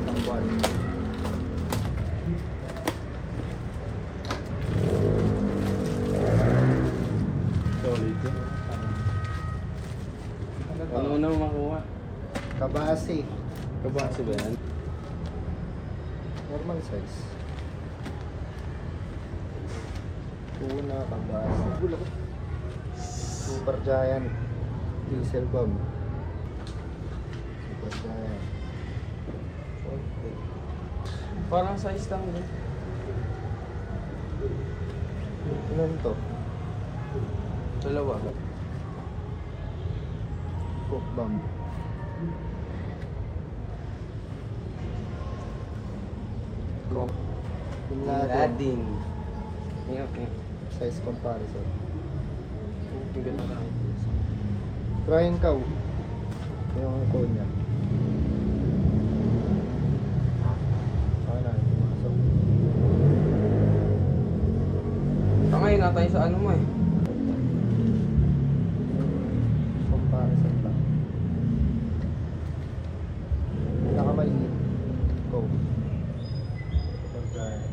Tambuan. Solid yun. Ano na makuha? Kabasi. Kabasi ba yan? Normal size. Tuna, kabasi. Super Giant. Diesel bomb. Super Giant. Okay. Parang size lang din. Ilan to? Dalawa. Cook bomb. Cook. Bin Laden. Okay. Size comparison. Ang ganda lang. Crying cow. Yung cone niya. Ano, pumasok. Tangay na tayo sa ano mo eh. Comparison lang. Pinakamaliit. Go. Super Giant.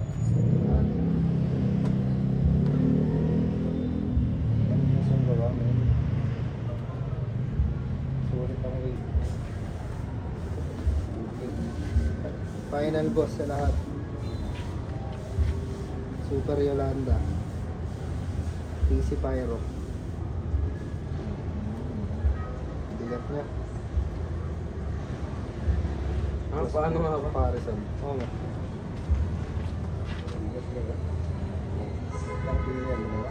Isang gawa, man. Sulit ang weight. Final boss sa lahat. Super Yolanda. PC Pyro. Bigat niya. Ah, paano nga ba? Comparison. Oo nga. Bigat niya. Ang pilihan mo.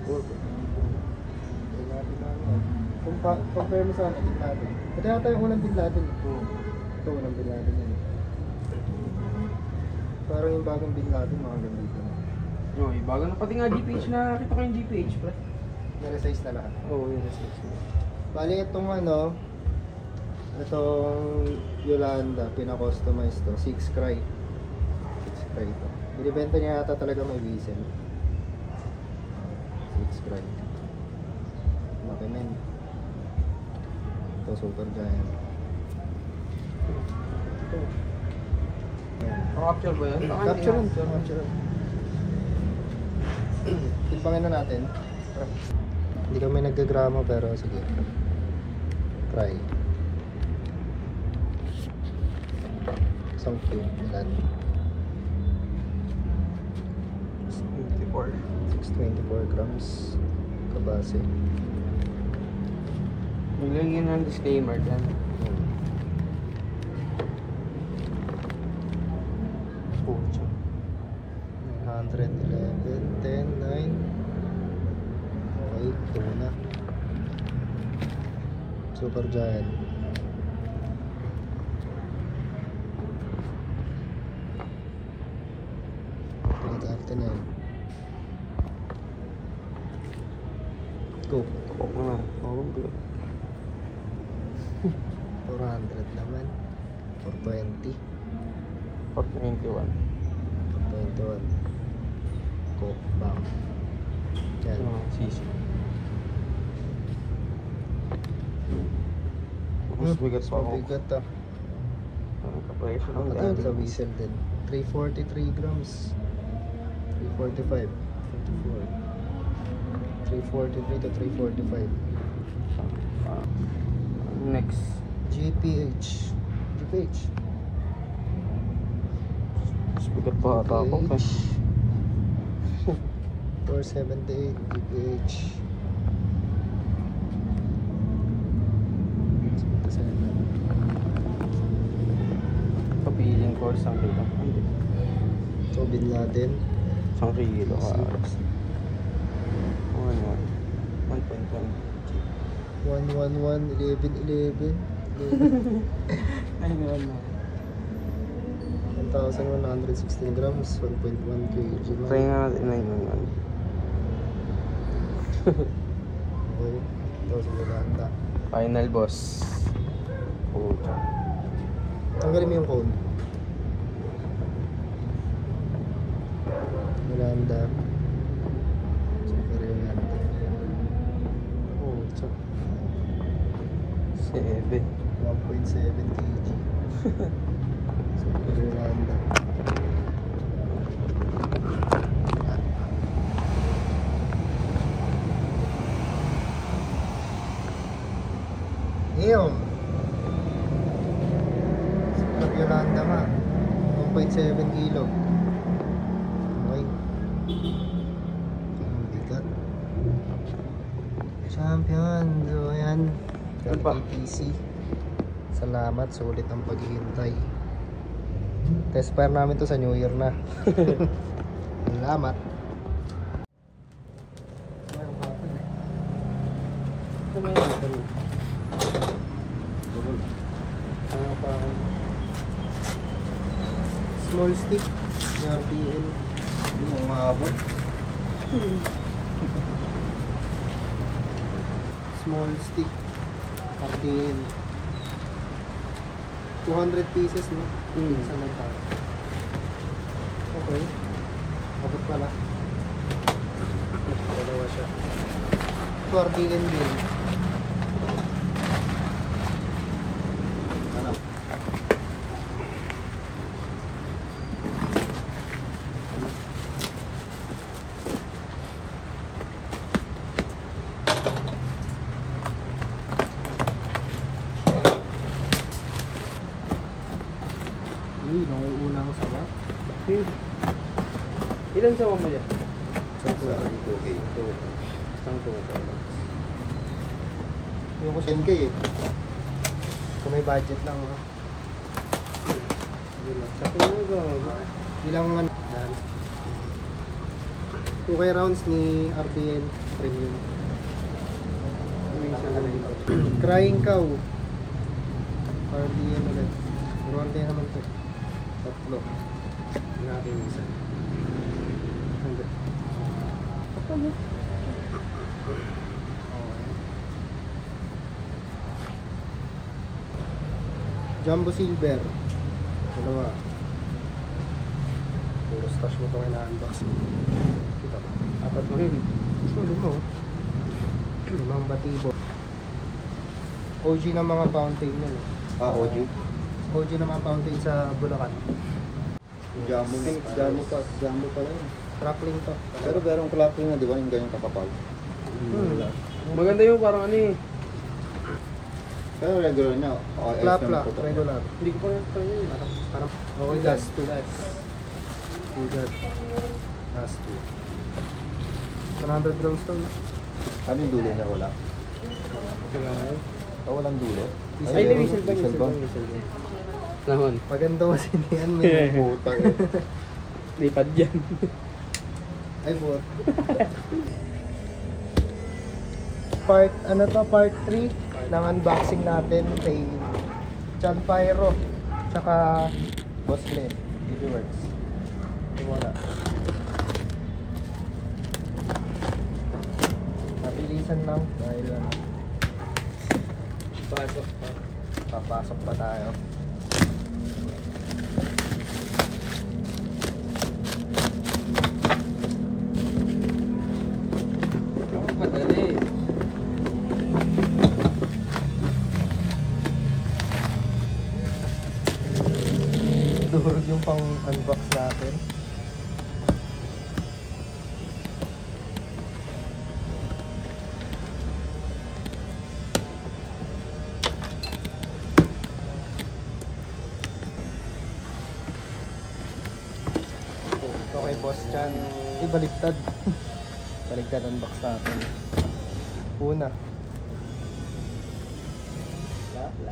Good. Tingnan natin na ano. Compare mo sa Bin Laden. Ito yata yung unang Bin Laden. Ito unang Bin Laden yan. Parang yung bagong Bin Laden mga ganito. Yo, bago na pati nga GPH na nakita ko yung GPH pre. Nare-size na lahat. Oo, yung size. Bali itong ano, itong Yolanda, pina-customize to, 6 cry. 6 cry to. Binibenta niya yata talaga may whistle. 6 cry. Laki men. Ito Super Giant. Ito. Ayan. Capture ba yan? Capture yun. Capture yun. Timpangin na natin. Hindi kami naggagrama pero sige. Try. Isang cube. Ilan? 24. 624 grams. Kabase. Maglagyan ng disclaimer dyan. Pucha. 111, 10, 9. Okay, ito na. Super Giant. Pagkakita na yun. Go. Oo nga. Oo, bro. 400 naman. 420. 491. 421. Coke bomb. Yan. Sisi. Mas bigat pa ako. Bigat ah. Ang kapresyo ng Ito sa dati. whistle din. 343 grams. 345. 44. 343 to 345. Next. GPH. GPH. Mas bigat pa ata ako. GPH. 478 GPH. 77. Kapiling ko isang kilo. Ito Bin Laden. Isang kilo ka. 111 1111 Ay, naman na. 1,116 grams, 1.1 kg. Try nga natin na yun. Okay, ito sa Yolanda. Final boss. Puta. Tanggalin mo yung cone. Yolanda. Super Yolanda. Puta. 7. 1.7 kg. Super Yolanda. Ew. Super Yolanda nga. 1.7 kilo. Okay. Ang bigat. Champion. So, ayan. Ano pa? KTC. Salamat. Sulit ang paghihintay. Test fire namin to sa New Year na. Salamat. Small stick. RPL. Hindi mo umabot. Small stick. RPL. 200 pieces, no? Sa nagtao. Okay. Abot pala. Dalawa siya. 2 RPL din. Ano? Uy, nauuna ako sa wat. Ilan sa mo dyan? Sa okay. Isang total. Yung ko 10K eh. kung may budget lang, ha? Sa pinuga. Ilang man. 2K rounds ni RPN Premium. Crying Cow. RPN ulit. Ruwante naman to. Tatlo. Natin isa. Hindi. Okay. Jumbo Silver. Dalawa. Puro stash mo ito kaya na-unbox. Kita ba? Apat mo yun. Sulo mo. Limang batibo. OG ng mga fountain yun. Ah, OG. OG ng mga fountain sa Bulacan. Jamo na. Jamo pala yun. Crackling to. Pero merong clapping na, di ba? Yung ganyang kakapal. Maganda yung parang ano eh. Pero regular na. Okay, Plap-plap. Regular. Hindi ko pa rin yun. Parang okay, last two. Good. Last two. 100 grams to. Ano yung dulo niya? Wala? Ah, walang dulo? Ay, meron. whistle ba? Whistle ba? Nahon. Maganda kasi niyan. May Puta eh. Lipad yan. ay bot. Part, ano to? Part 3 ng unboxing natin kay Chan Pyro. Tsaka Boss Len. Works. Wala. Mabilisan lang dahil ano. Pasok. Papasok pa tayo. Madali. Durog yung pang unbox natin. Ito kay Boss Chan. Baliktad. Baliktad unbox natin. Una.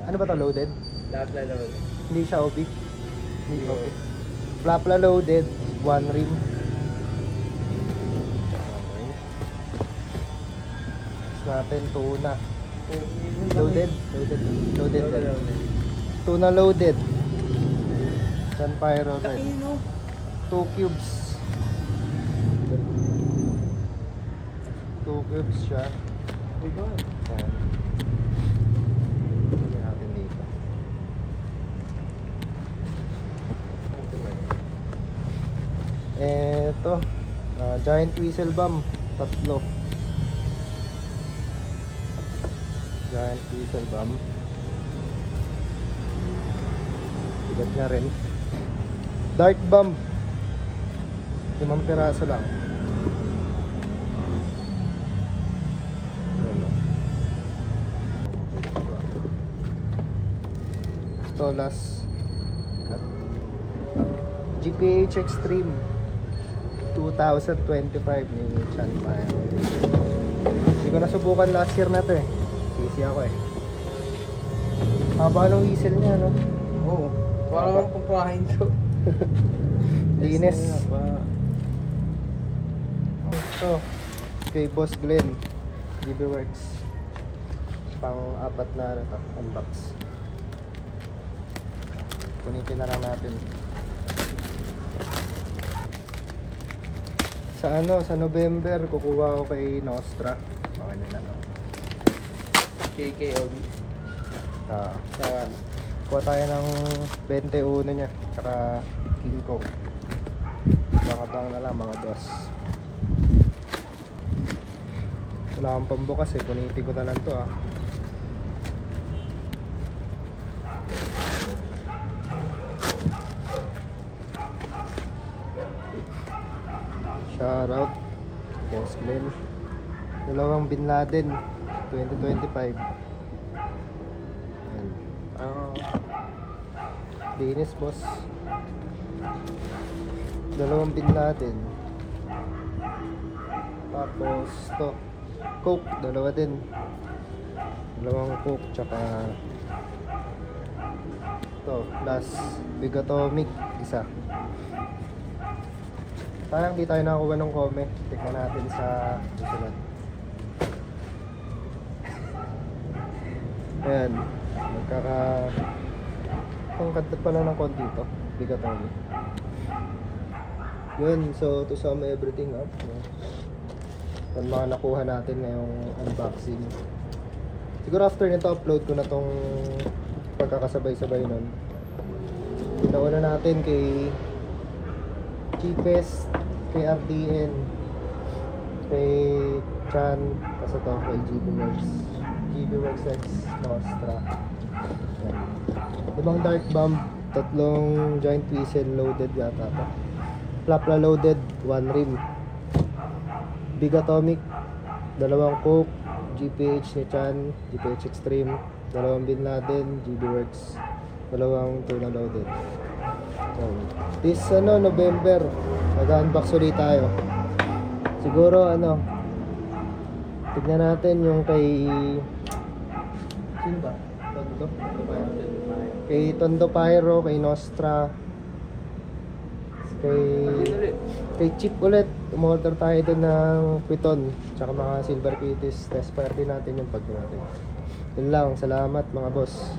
Ano ba to? Loaded? Lahat na naman. Hindi siya OB. Hindi OB. Flapla loaded. One rim. Okay. Next natin, tuna. Loaded. Loaded. Tuna loaded. Chan Pyro red. 2 cubes. 2 cubes siya. Ayan. Lagyan natin dito. Eto, giant whistle bomb, tatlo. Giant whistle bomb. Bigat nga rin. Dart bomb. 5 piraso lang. Ayan, oh. Stolas. GPH Extreme 2025 ni Chan Fire. Hindi ko nasubukan last year na to eh. Busy ako eh. Haba ng whistle niya, no? Oo. Parang kumpahin to. Linis. Ito, kay Boss Glenn, GB Works. Pang-4 na ano to, unbox. Punitin na lang natin. Sa November, kukuha ako kay Nostra. Okay nila, no? KKOB. Kuha tayo ng 21 niya, tsaka King Kong. Baka bang na lang mga boss. Wala akong pambukas eh, punitin ko na lang to ah. Shoutout Boss Glenn. Dalawang Bin Laden 2025. Ayan. Linis boss. Dalawang Bin Laden. Tapos to Coke, dalawa din. Dalawang Coke tsaka to plus Big Atomic isa. Parang di tayo nakakuha ng comment. Tignan natin sa susunod. Ayan. Ang kanta pala ng konti ito. Big Atomic. Yun. So, to sum everything up. Yung mga nakuha natin ngayong unboxing. Siguro after nito, upload ko na tong pagkakasabay-sabay nun. Pinauna natin kay Cheapest, kay RDN, kay Chan, kasi ito kay GB Works X Nostra. Yan. 5 Dart Bomb, 3 Giant Whistle loaded yata ito. Flapla loaded, 1 rim. Big Atomic, 2 Coke, GPH ni Chan, GPH Extreme, 2 Bin Laden, GB Works, 2 tuna loaded. So, this November, mag-unbox ulit tayo. Siguro tignan natin yung kay sino ba? Tondo? Kay Tondo Pyro, kay Nostra, kay Chip ulit. Umorder tayo doon ng Piton tsaka mga Silver Kitties. Test fire din natin yung pag natin. Yun lang, salamat mga boss.